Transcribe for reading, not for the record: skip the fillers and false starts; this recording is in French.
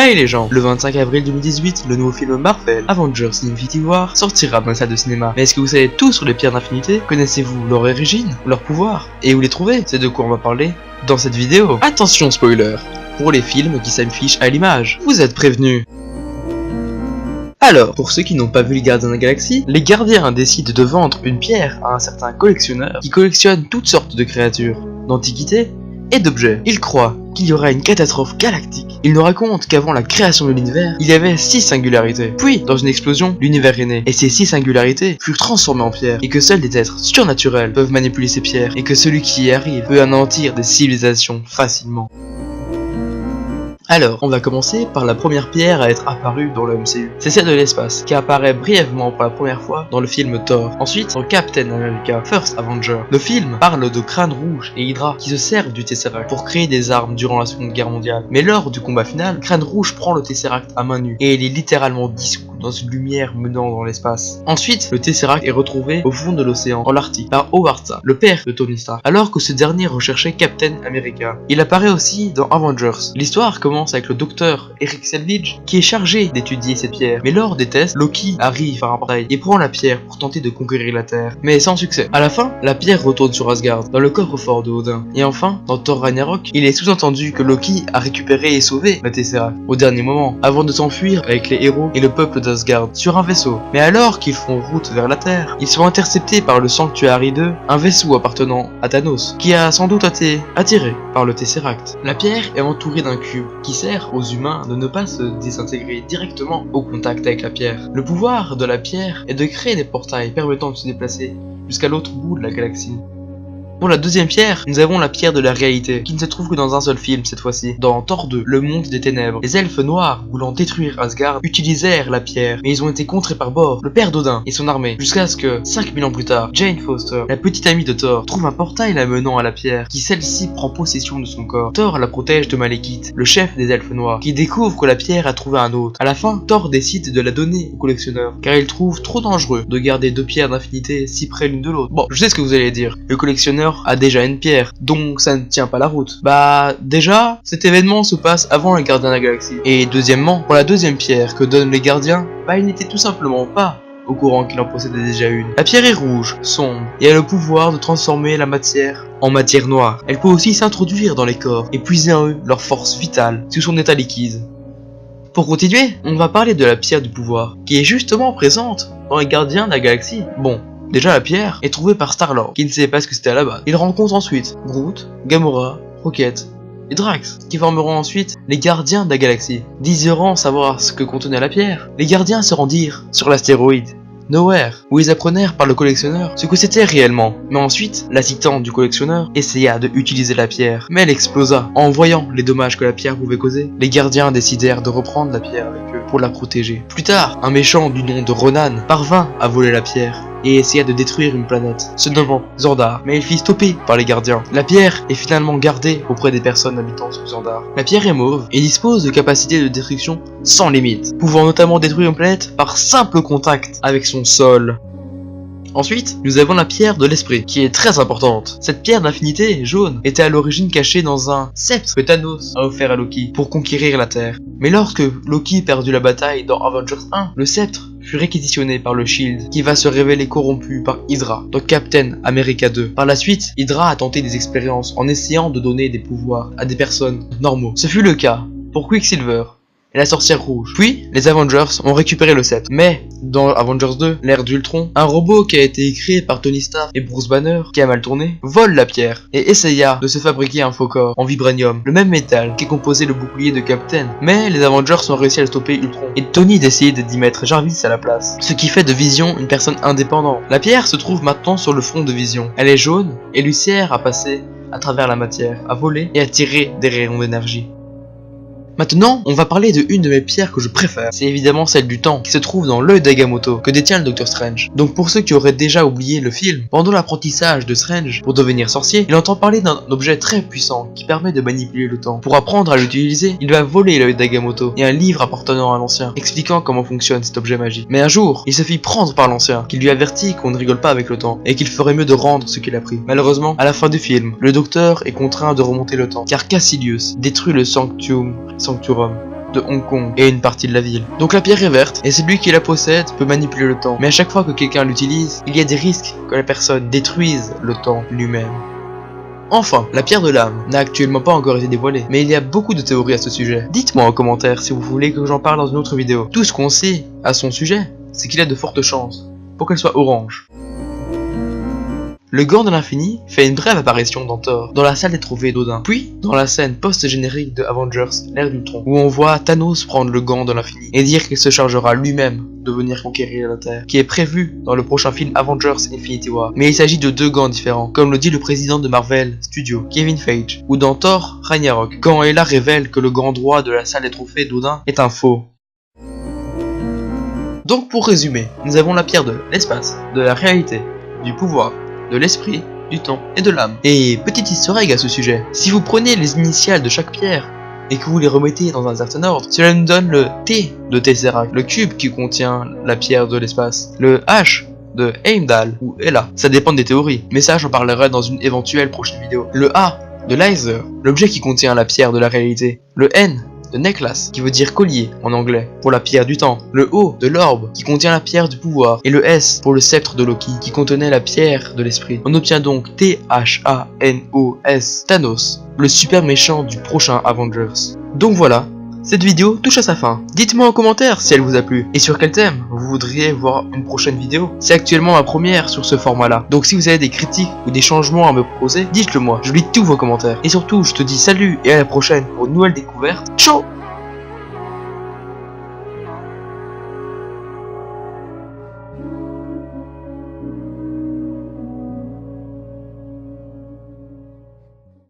Hey les gens, le 25 avril 2018, le nouveau film Marvel, Avengers Infinity War, sortira dans les salles de cinéma. Mais est-ce que vous savez tout sur les pierres d'infinité? Connaissez-vous leur origine, leur pouvoir? Et où les trouver? C'est de quoi on va parler dans cette vidéo. Attention spoiler, pour les films qui s'affichent à l'image, vous êtes prévenus. Alors, pour ceux qui n'ont pas vu les Gardiens de la Galaxie, les Gardiens décident de vendre une pierre à un certain collectionneur qui collectionne toutes sortes de créatures, d'antiquités et d'objets. Il croit qu'il y aura une catastrophe galactique. Il nous raconte qu'avant la création de l'univers, il y avait 6 singularités. Puis, dans une explosion, l'univers est né. Et ces 6 singularités furent transformées en pierres. Et que seuls des êtres surnaturels peuvent manipuler ces pierres. Et que celui qui y arrive peut anéantir des civilisations facilement. Alors, on va commencer par la première pierre à être apparue dans le MCU. C'est celle de l'espace, qui apparaît brièvement pour la première fois dans le film Thor. Ensuite, dans Captain America First Avenger. Le film parle de Crâne Rouge et Hydra qui se servent du Tesseract pour créer des armes durant la Seconde Guerre mondiale. Mais lors du combat final, Crâne Rouge prend le Tesseract à main nue et il est littéralement dissous dans une lumière menant dans l'espace. Ensuite, le Tesseract est retrouvé au fond de l'océan, en l'Arctique, par Howard Stark, le père de Tony Stark, alors que ce dernier recherchait Captain America. Il apparaît aussi dans Avengers. L'histoire commence avec le docteur Eric Selvige qui est chargé d'étudier cette pierre. Mais lors des tests, Loki arrive par un portail et prend la pierre pour tenter de conquérir la Terre. Mais sans succès. À la fin, la pierre retourne sur Asgard, dans le coffre-fort de Odin. Et enfin, dans Thor Ragnarok, il est sous-entendu que Loki a récupéré et sauvé le Tesseract au dernier moment, avant de s'enfuir avec les héros et le peuple d'Asgard sur un vaisseau. Mais alors qu'ils font route vers la Terre, ils sont interceptés par le Sanctuary 2, un vaisseau appartenant à Thanos, qui a sans doute été attiré par le Tesseract. La pierre est entourée d'un cube qui sert aux humains de ne pas se désintégrer directement au contact avec la pierre. Le pouvoir de la pierre est de créer des portails permettant de se déplacer jusqu'à l'autre bout de la galaxie. Pour la deuxième pierre, nous avons la pierre de la réalité, qui ne se trouve que dans un seul film cette fois-ci. Dans Thor 2, le monde des ténèbres, les elfes noirs, voulant détruire Asgard, utilisèrent la pierre, mais ils ont été contrés par Bor, le père d'Odin, et son armée, jusqu'à ce que, 5000 ans plus tard, Jane Foster, la petite amie de Thor, trouve un portail la menant à la pierre, qui celle-ci prend possession de son corps. Thor la protège de Malekith, le chef des elfes noirs, qui découvre que la pierre a trouvé un autre. À la fin, Thor décide de la donner au collectionneur, car il trouve trop dangereux de garder deux pierres d'infinité si près l'une de l'autre. Bon, je sais ce que vous allez dire, le collectionneur a déjà une pierre, donc ça ne tient pas la route. Bah déjà, cet événement se passe avant les Gardiens de la Galaxie. Et deuxièmement, pour la deuxième pierre que donnent les Gardiens, bah il n'était tout simplement pas au courant qu'il en possédait déjà une. La pierre est rouge, sombre, et a le pouvoir de transformer la matière en matière noire. Elle peut aussi s'introduire dans les corps et puiser en eux leur force vitale sous son état liquide. Pour continuer, on va parler de la pierre du pouvoir, qui est justement présente dans les Gardiens de la Galaxie. Bon, déjà la pierre est trouvée par Star-Lord, qui ne savait pas ce que c'était à la base. Il rencontre ensuite Groot, Gamora, Rocket et Drax, qui formeront ensuite les Gardiens de la Galaxie. Désirant savoir ce que contenait la pierre, les Gardiens se rendirent sur l'astéroïde Nowhere, où ils apprenèrent par le collectionneur ce que c'était réellement. Mais ensuite, l'assistant du collectionneur essaya de utiliser la pierre, mais elle explosa. En voyant les dommages que la pierre pouvait causer, les Gardiens décidèrent de reprendre la pierre avec eux pour la protéger. Plus tard, un méchant du nom de Ronan parvint à voler la pierre et essaya de détruire une planète, se nommant Xandar, mais il fit stopper par les Gardiens. La pierre est finalement gardée auprès des personnes habitant sur Xandar. La pierre est mauve et dispose de capacités de destruction sans limite, pouvant notamment détruire une planète par simple contact avec son sol. Ensuite, nous avons la pierre de l'esprit, qui est très importante. Cette pierre d'infinité jaune était à l'origine cachée dans un sceptre que Thanos a offert à Loki pour conquérir la Terre. Mais lorsque Loki perdut la bataille dans Avengers 1, le sceptre fut réquisitionné par le Shield, qui va se révéler corrompu par Hydra dans Captain America 2. Par la suite, Hydra a tenté des expériences en essayant de donner des pouvoirs à des personnes normaux. Ce fut le cas pour Quicksilver et la sorcière rouge. Puis, les Avengers ont récupéré le sceptre. Mais, dans Avengers 2, l'ère d'Ultron, un robot qui a été créé par Tony Stark et Bruce Banner, qui a mal tourné, vole la pierre et essaya de se fabriquer un faux corps en vibranium, le même métal qui composait le bouclier de Captain. Mais les Avengers ont réussi à le stopper Ultron, et Tony décide d'y mettre Jarvis à la place, ce qui fait de Vision une personne indépendante. La pierre se trouve maintenant sur le front de Vision. Elle est jaune et lui sert à passer à travers la matière, à voler et à tirer des rayons d'énergie. Maintenant, on va parler de une de mes pierres que je préfère. C'est évidemment celle du temps, qui se trouve dans l'œil d'Agamotto, que détient le Docteur Strange. Donc pour ceux qui auraient déjà oublié le film, pendant l'apprentissage de Strange pour devenir sorcier, il entend parler d'un objet très puissant qui permet de manipuler le temps. Pour apprendre à l'utiliser, il va voler l'œil d'Agamotto et un livre appartenant à l'ancien, expliquant comment fonctionne cet objet magique. Mais un jour, il se fit prendre par l'ancien, qui lui avertit qu'on ne rigole pas avec le temps, et qu'il ferait mieux de rendre ce qu'il a pris. Malheureusement, à la fin du film, le docteur est contraint de remonter le temps, car Cassilius détruit le Sancturum, de Hong Kong et une partie de la ville. Donc la pierre est verte et celui qui la possède peut manipuler le temps. Mais à chaque fois que quelqu'un l'utilise, il y a des risques que la personne détruise le temps lui-même. Enfin, la pierre de l'âme n'a actuellement pas encore été dévoilée, mais il y a beaucoup de théories à ce sujet. Dites-moi en commentaire si vous voulez que j'en parle dans une autre vidéo. Tout ce qu'on sait à son sujet, c'est qu'il y a de fortes chances pour qu'elle soit orange. Le gant de l'infini fait une brève apparition dans Thor, dans la salle des trophées d'Odin, puis dans la scène post-générique de Avengers, l'ère d'Ultron, où on voit Thanos prendre le gant de l'infini et dire qu'il se chargera lui-même de venir conquérir la Terre, qui est prévu dans le prochain film Avengers Infinity War. Mais il s'agit de deux gants différents, comme le dit le président de Marvel Studios, Kevin Feige, ou dans Thor Ragnarok, quand Hela révèle que le gant droit de la salle des trophées d'Odin est un faux. Donc pour résumer, nous avons la pierre de l'espace, de la réalité, du pouvoir, de l'esprit, du temps et de l'âme. Et petite easter egg à ce sujet, si vous prenez les initiales de chaque pierre et que vous les remettez dans un certain ordre, cela nous donne le T de Tesseract, le cube qui contient la pierre de l'espace, le H de Heimdall ou Hela, ça dépend des théories, mais ça j'en parlerai dans une éventuelle prochaine vidéo, le A de Laser, l'objet qui contient la pierre de la réalité, le N de Necklace, qui veut dire collier en anglais, pour la pierre du temps, le O de l'orbe, qui contient la pierre du pouvoir, et le S pour le sceptre de Loki, qui contenait la pierre de l'esprit. On obtient donc T-H-A-N-O-S, Thanos, le super méchant du prochain Avengers. Donc voilà, cette vidéo touche à sa fin. Dites-moi en commentaire si elle vous a plu, et sur quel thème vous voudriez voir une prochaine vidéo. C'est actuellement ma première sur ce format-là, donc si vous avez des critiques ou des changements à me proposer, dites-le moi, je lis tous vos commentaires. Et surtout, je te dis salut et à la prochaine pour une nouvelle découverte. Ciao!